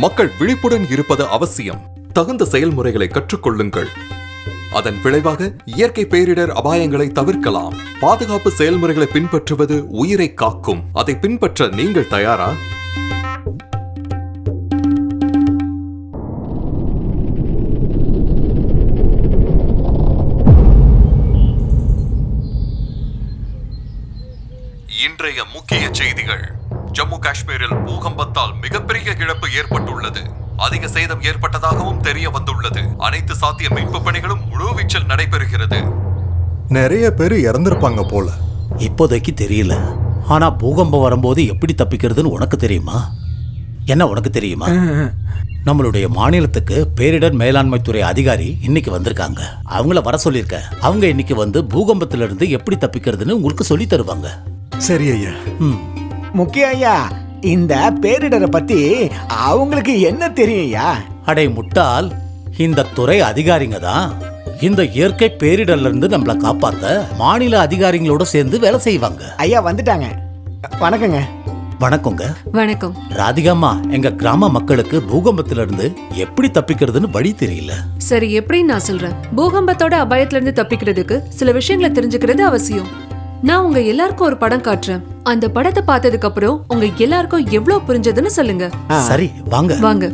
மக்கள் விழிப்புடன் இருப்பது அவசியம். தகுந்த செயல்முறைகளை கற்றுக்கொள்ளுங்கள். அதன் விளைவாக இயற்கை பேரிடர் அபாயங்களை தவிர்க்கலாம். பாதுகாப்பு செயல்முறைகளை பின்பற்றுவது உயிரை காக்கும். அதை பின்பற்ற நீங்கள் தயாரா? இன்றைய முக்கிய செய்திகள். ஜம்மு காஷ்மீரில் பூகம்பத்தால் மிகப்பெரிய இழப்பு ஏற்பட்டுள்ளது. அதிக சேதம் ஏற்பட்டதாகவும் தெரிய வந்துள்ளது. அனைத்து சாத்திய மீட்பு பணிகளும் முழுவீச்சில் நடைபெறுகிறது. நிறைய பேர் இறந்திருப்பாங்க போல. இப்போதைக்கு தெரியல. ஆனா பூகம்பம் வரும்போது எப்படி தப்பிக்கிறதுன்னு உனக்கு தெரியுமா? என்ன உனக்கு தெரியுமா? நம்மளுடைய மாநிலத்துக்கு பேரிடர் மேலாண்மை துறை அதிகாரி இன்னைக்கு வந்திருக்காங்க. அவங்கள வர சொல்லியிருக்க. அவங்க இன்னைக்கு வந்து பூகம்பத்திலிருந்து எப்படி தப்பிக்கிறதுன்னு உங்களுக்கு சொல்லி தருவாங்க. சரி ஐயா. முக்கிய ஐயா, இந்த பேரிடரை பத்தி அவங்களுக்கு என்ன தெரியும் ஐயா? அடே முட்டாள், இந்த துறை அதிகாரிங்க தான் இந்த இயற்கை பேரிடர்ல இருந்து நம்மளை காப்பாத்த மாநில அதிகாரிகளோட சேர்ந்து வேலை செய்வாங்க. ஐயா வந்துட்டாங்க. வணக்கங்க. வணக்கங்க. வணக்கம். ராதிகாமா, எங்க கிராம மக்களுக்கு பூகம்பத்திலிருந்து எப்படி தப்பிக்கிறதுன்னு வழி தெரியல. சரி, எப்படின்னு நான் சொல்றேன். பூகம்பத்தோட அபாயத்துல இருந்து தப்பிக்கிறதுக்கு சில விஷயங்களை தெரிஞ்சுக்கிறது அவசியம். நான் உங்க எல்லாருக்கும் ஒரு படம் காட்டுறேன். அந்த படத்தை பார்த்ததுக்கு அப்புறம் உங்க எல்லாருக்கும் எவ்வளவு புரிஞ்சதுன்னு சொல்லுங்க. சரி, வாங்க வாங்க.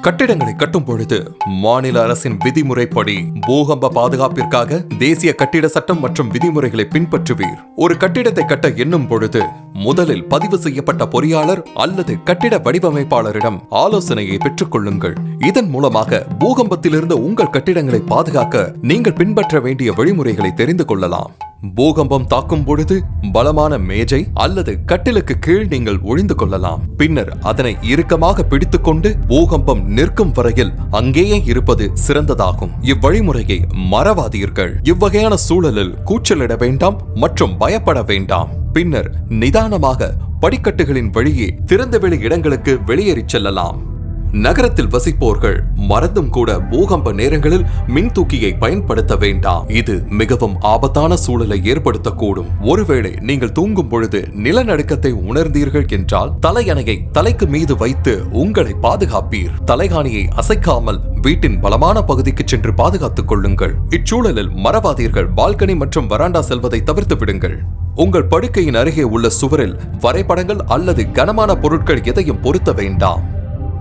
கட்டிடங்களை கட்டும் பொழுது மாநில அரசின் விதிமுறைப்படி பூகம்ப பாதுகாப்பிற்காக தேசிய கட்டிட சட்டம் மற்றும் விதிமுறைகளை பின்பற்றுவீர். ஒரு கட்டிடத்தை கட்ட எண்ணும் பொழுது முதலில் பதிவு செய்யப்பட்ட பொறியாளர் அல்லது கட்டிட வடிவமைப்பாளரிடம் ஆலோசனையை பெற்றுக் கொள்ளுங்கள். இதன் மூலமாக பூகம்பத்திலிருந்து உங்கள் கட்டிடங்களை பாதுகாக்க நீங்கள் பின்பற்ற வேண்டிய வழிமுறைகளை தெரிந்து கொள்ளலாம். பூகம்பம் தாக்கும் பொழுது பலமான மேஜை அல்லது கட்டிலுக்கு கீழ் நீங்கள் ஒளிந்து கொள்ளலாம். பின்னர் அதனை இறுக்கமாக பிடித்துக்கொண்டு பூகம்பம் நிற்கும் வரையில் அங்கேயே இருப்பது சிறந்ததாகும். இவ்வழிமுறையை மறவாதீர்கள். இவ்வகையான சூழலில் கூச்சலிட வேண்டாம் மற்றும் பயப்பட வேண்டாம். பின்னர் நிதானமாக படிக்கட்டுகளின் வழியே திறந்தவெளி இடங்களுக்கு வெளியேறி செல்லலாம். நகரத்தில் வசிப்போர்கள் மறந்தும் கூட பூகம்ப நேரங்களில் மின்தூக்கியை பயன்படுத்த வேண்டாம். இது மிகவும் ஆபத்தான சூழலை ஏற்படுத்தக்கூடும். ஒருவேளை நீங்கள் தூங்கும் பொழுது நிலநடுக்கத்தை உணர்ந்தீர்கள் என்றால் தலையணையை தலைக்கு மீது வைத்து உங்களை பாதுகாப்பீர். தலைகாணியை அசைக்காமல் வீட்டின் பலமான பகுதிக்கு சென்று பாதுகாத்துக் கொள்ளுங்கள். இச்சூழலில் மறவாதீர்கள், பால்கனி மற்றும் வராண்டா செல்வதை தவிர்த்து விடுங்கள். உங்கள் படுக்கையின் அருகே உள்ள சுவரில் வரைபடங்கள் அல்லது கனமான பொருட்கள் எதையும் பொருத்த வேண்டாம்.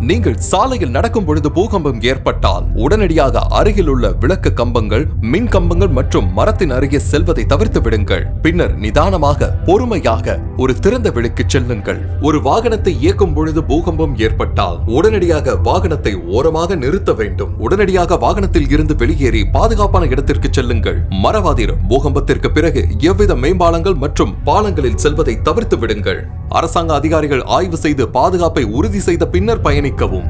நீங்கள் சாலையில் நடக்கும் பொழுது பூகம்பம் ஏற்பட்டால் உடனடியாக அருகில் உள்ள விளக்கு கம்பங்கள், மின் கம்பங்கள் மற்றும் மரத்தின் அருகே செல்வதை தவிர்த்து விடுங்கள். பின்னர் நிதானமாக பொறுமையாக ஒரு திறந்த வெளிக்கு செல்லுங்கள். ஒரு வாகனத்தை இயக்கும் பொழுது பூகம்பம் ஏற்பட்டால் உடனடியாக வாகனத்தை ஓரமாக நிறுத்த வேண்டும். உடனடியாக வாகனத்தில் இருந்து வெளியேறி பாதுகாப்பான இடத்திற்கு செல்லுங்கள். மறவாதீர், பூகம்பத்திற்கு பிறகு எவ்வித மேம்பாலங்கள் மற்றும் பாலங்களில் செல்வதை தவிர்த்து விடுங்கள். அரசாங்க அதிகாரிகள் ஆய்வு செய்து பாதுகாப்பை உறுதி செய்த பின்னர் பயணிக்கவும்.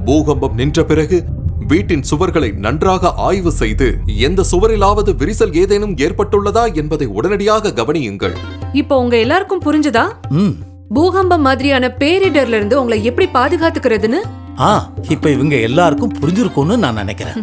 பூகம்பம் நின்ற பிறகு வீட்டின் சுவர்களை நன்றாக ஆய்வு செய்து எந்த சுவரிலாவது விரிசல் ஏதேனும் ஏற்பட்டுள்ளதா என்பதை உடனடியாக கவனியுங்கள். இப்போ உங்க எல்லாருக்கும் புரிஞ்சதா பூகம்பம் மாதிரியான பேரிடர்ல இருந்து உங்களை எப்படி பாதுகாத்துக்கிறதுன்னு? இப்ப இவங்க எல்லாருக்கும் புரிஞ்சிருக்கும்னு நான் நினைக்கிறேன்.